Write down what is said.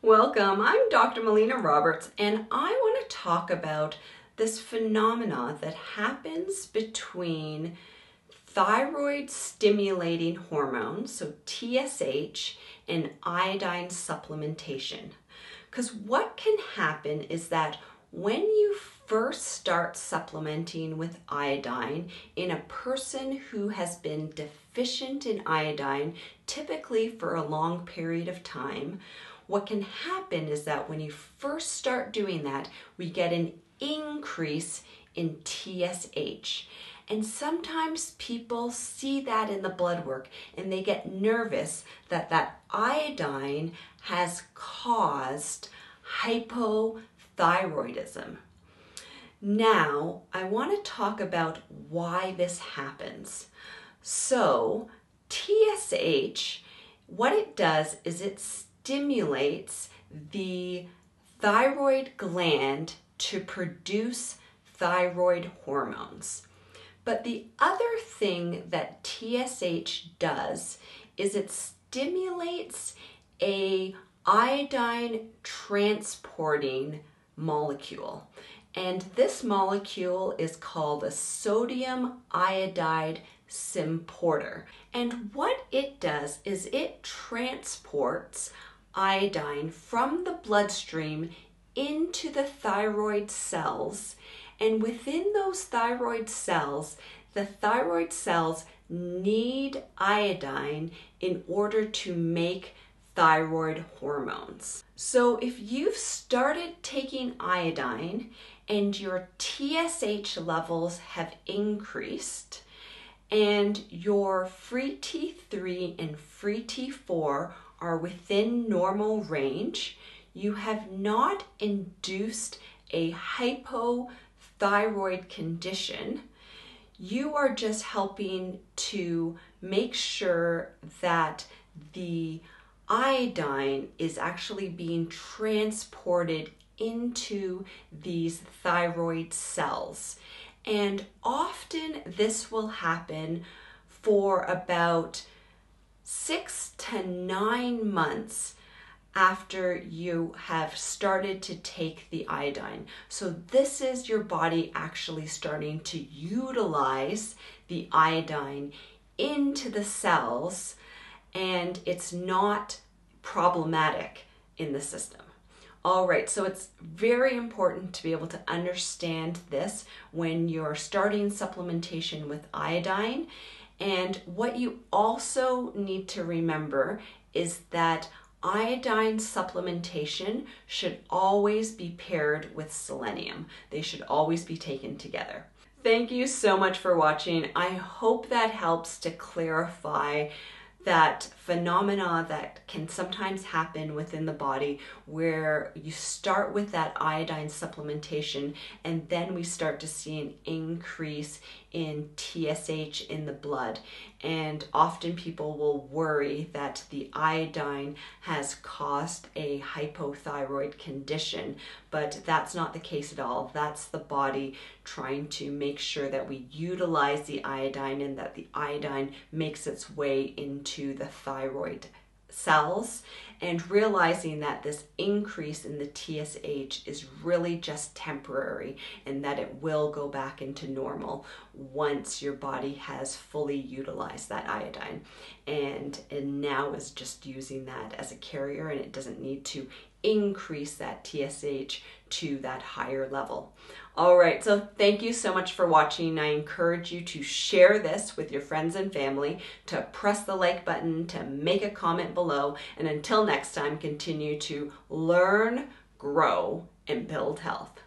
Welcome, I'm Dr. Melina Roberts, and I want to talk about this phenomena that happens between thyroid stimulating hormones, so TSH, and iodine supplementation. Because what can happen is that when you first start supplementing with iodine in a person who has been deficient in iodine, typically for a long period of time, what can happen is that when you first start doing that, we get an increase in TSH. And sometimes people see that in the blood work and they get nervous that that iodine has caused hypothyroidism. Now, I want to talk about why this happens. So, TSH, what it does is it stimulates the thyroid gland to produce thyroid hormones. But the other thing that TSH does is it stimulates a iodine transporting molecule. And this molecule is called a sodium iodide symporter. And what it does is it transports iodine from the bloodstream into the thyroid cells, and within those thyroid cells, the thyroid cells need iodine in order to make thyroid hormones. So if you've started taking iodine and your TSH levels have increased and your free T3 and free T4 are within normal range, you have not induced a hypothyroid condition. You are just helping to make sure that the iodine is actually being transported into these thyroid cells. And often this will happen for about 6 to 9 months after you have started to take the iodine. So this is your body actually starting to utilize the iodine into the cells, and it's not problematic in the system. All right, so it's very important to be able to understand this when you're starting supplementation with iodine. And what you also need to remember is that iodine supplementation should always be paired with selenium. They should always be taken together. Thank you so much for watching. I hope that helps to clarify that phenomena that can sometimes happen within the body where you start with that iodine supplementation and then we start to see an increase in TSH in the blood. And often people will worry that the iodine has caused a hypothyroid condition, but that's not the case at all. That's the body trying to make sure that we utilize the iodine and that the iodine makes its way into the thyroid cells, and realizing that this increase in the TSH is really just temporary and that it will go back into normal once your body has fully utilized that iodine and now is just using that as a carrier, and it doesn't need to increase that TSH to that higher level. All right, so thank you so much for watching. I encourage you to share this with your friends and family, to press the like button, to make a comment below, and until next time, continue to learn, grow, and build health.